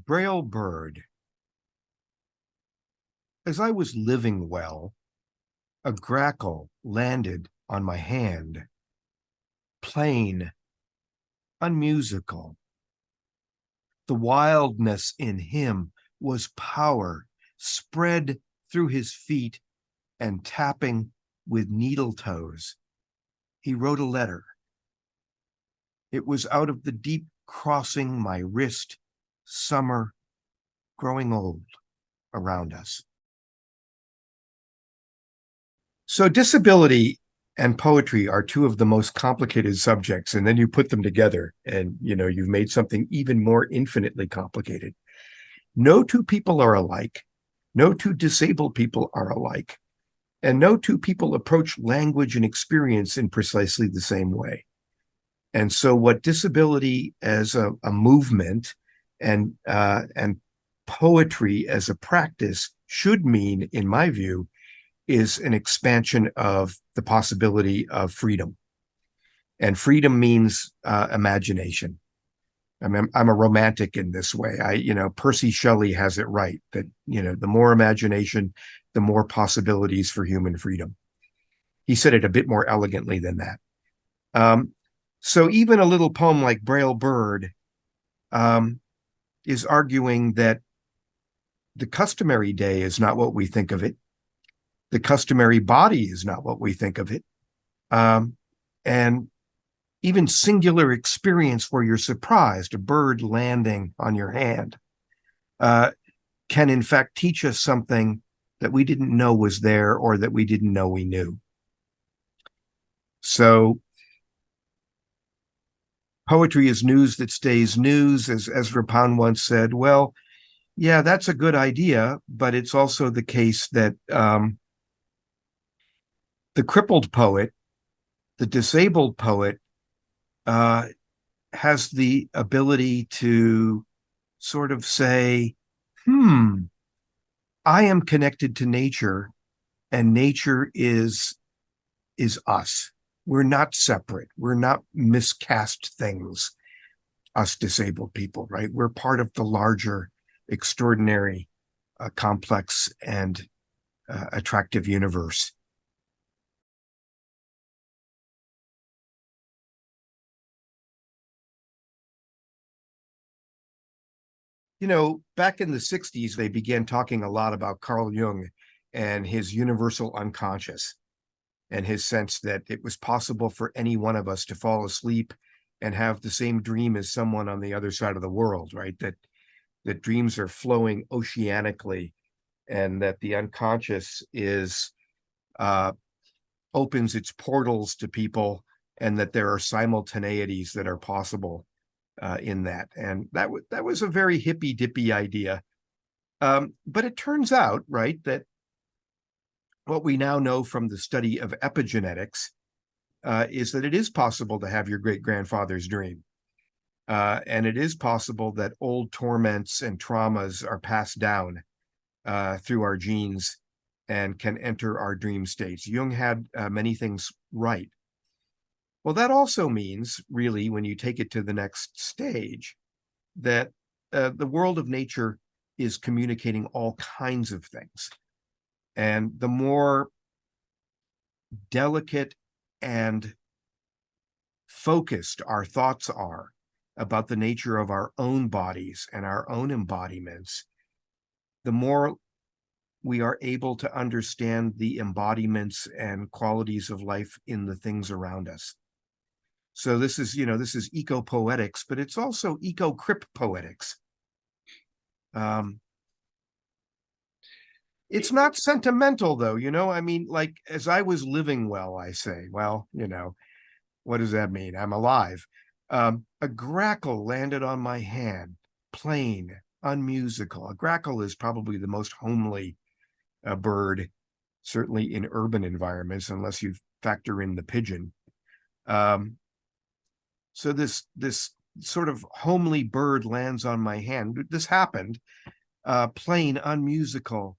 Braille Bird. As I was living well, a grackle landed on my hand, plain, unmusical. The wildness in him was power, spread through his feet and tapping with needle toes. He wrote a letter. It was out of the deep crossing my wrist, summer growing old around us. So disability and poetry are two of the most complicated subjects, and then you put them together and you've made something even more infinitely complicated. No two people are alike. No two disabled people are alike. And no two people approach language and experience in precisely the same way. And so what disability as a movement and poetry as a practice should mean, in my view, is an expansion of the possibility of freedom. And freedom means imagination. I mean, I'm a romantic in this way. Percy Shelley has it right that, the more imagination, the more possibilities for human freedom. He said it a bit more elegantly than that. So even a little poem like Braille Bird is arguing that the customary day is not what we think of it. The customary body is not what we think of it. And even singular experience where you're surprised, a bird landing on your hand, can in fact teach us something that we didn't know was there or that we didn't know we knew. So poetry is news that stays news, as Ezra Pound once said. Well, yeah, that's a good idea, but it's also the case that the crippled poet, the disabled poet, has the ability to sort of say, I am connected to nature, and nature is us. We're not separate. We're not miscast things, us disabled people, right? We're part of the larger, extraordinary, complex, and attractive universe. Back in the 60s, they began talking a lot about Carl Jung and his universal unconscious and his sense that it was possible for any one of us to fall asleep and have the same dream as someone on the other side of the world, right? That dreams are flowing oceanically and that the unconscious opens its portals to people and that there are simultaneities that are possible in that. And that was a very hippy dippy idea. But it turns out, right, that what we now know from the study of epigenetics is that it is possible to have your great-grandfather's dream. And it is possible that old torments and traumas are passed down through our genes and can enter our dream states. Jung had many things right. Well, that also means, really, when you take it to the next stage, that the world of nature is communicating all kinds of things. And the more delicate and focused our thoughts are about the nature of our own bodies and our own embodiments, the more we are able to understand the embodiments and qualities of life in the things around us. So this is eco-poetics, but it's also eco-crip poetics. It's not sentimental, though, I mean, like, as I was living well, I say, well, what does that mean? I'm alive. A grackle landed on my hand, plain, unmusical. A grackle is probably the most homely bird, certainly in urban environments, unless you factor in the pigeon. So this sort of homely bird lands on my hand. This happened, plain, unmusical.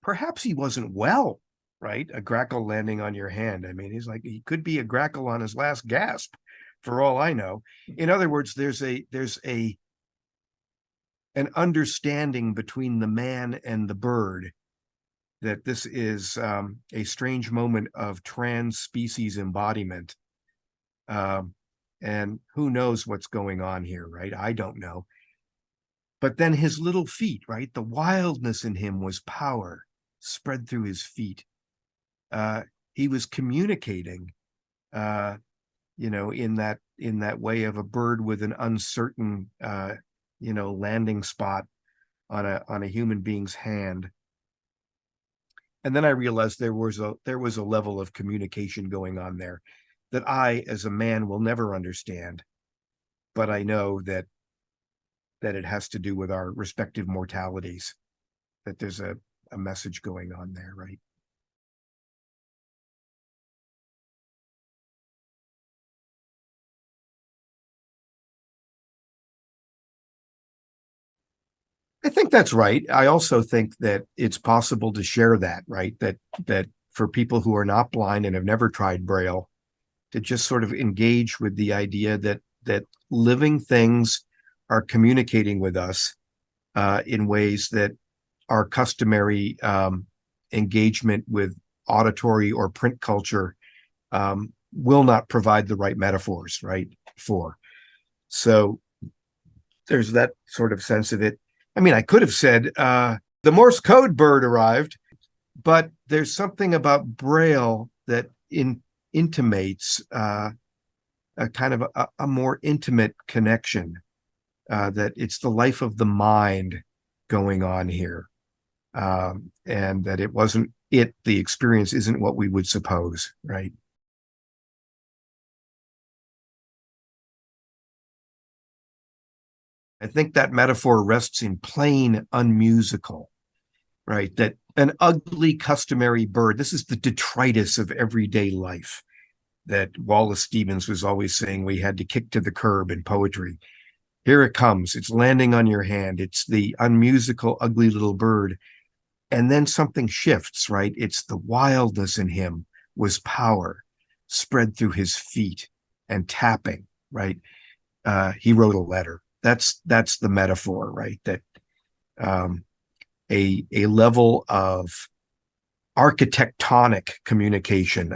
Perhaps he wasn't well, right? A grackle landing on your hand. I mean, he could be a grackle on his last gasp, for all I know. In other words, there's a an understanding between the man and the bird, that this is a strange moment of trans-species embodiment. And who knows what's going on here, right? I don't know. But then his little feet, right? The wildness in him was power spread through his feet. He was communicating, in that way of a bird with an uncertain, landing spot on a human being's hand. And then I realized there was a level of communication going on there that I, as a man, will never understand. But I know that it has to do with our respective mortalities, that there's a message going on there, right? I think that's right. I also think that it's possible to share that, right? That for people who are not blind and have never tried Braille, to just sort of engage with the idea that living things are communicating with us in ways that our customary engagement with auditory or print culture will not provide the right metaphors, right? So there's that sort of sense of it. I mean, I could have said the Morse code bird arrived, but there's something about Braille that intimates a kind of a more intimate connection, that it's the life of the mind going on here, and that it wasn't the experience isn't what we would suppose, right? I think that metaphor rests in plain unmusical, right? That an ugly customary bird, this is the detritus of everyday life that Wallace Stevens was always saying we had to kick to the curb in poetry. Here it comes. It's landing on your hand. It's the unmusical, ugly little bird. And then something shifts, right? It's the wildness in him was power spread through his feet and tapping, right? He wrote a letter. That's the metaphor, right? That a level of architectonic communication.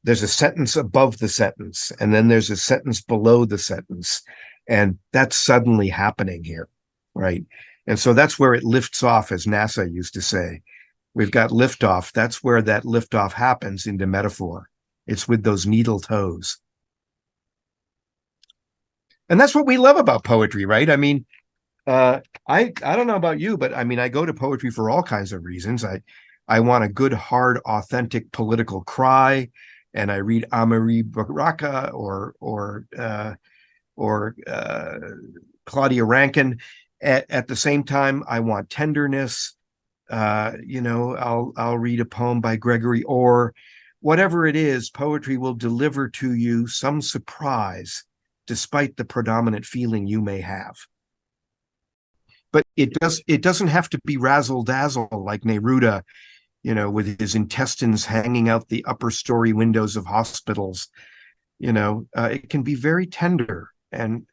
There's a sentence above the sentence, and then there's a sentence below the sentence, and that's suddenly happening here, right? And so that's where it lifts off, as NASA used to say. We've got liftoff. That's where that liftoff happens into metaphor. It's with those needle toes. And that's what we love about poetry, right? I mean, I don't know about you, but I mean, I go to poetry for all kinds of reasons. I want a good, hard, authentic political cry, and I read Amari Baraka or Claudia Rankin. At the same time, I want tenderness. I'll read a poem by Gregory Orr. Whatever it is, poetry will deliver to you some surprise, despite the predominant feeling you may have. But it doesn't have to be razzle dazzle like Neruda, with his intestines hanging out the upper story windows of hospitals. It can be very tender and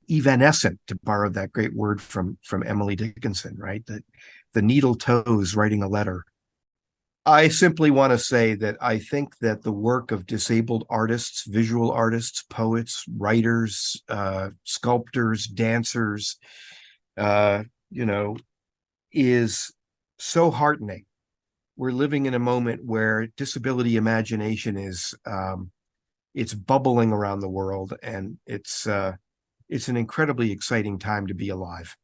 evanescent, to borrow that great word from Emily Dickinson, right? The needle toes writing a letter. I simply want to say that I think that the work of disabled artists, visual artists, poets, writers, sculptors, dancers, is so heartening. We're living in a moment where disability imagination is it's bubbling around the world, and it's an incredibly exciting time to be alive.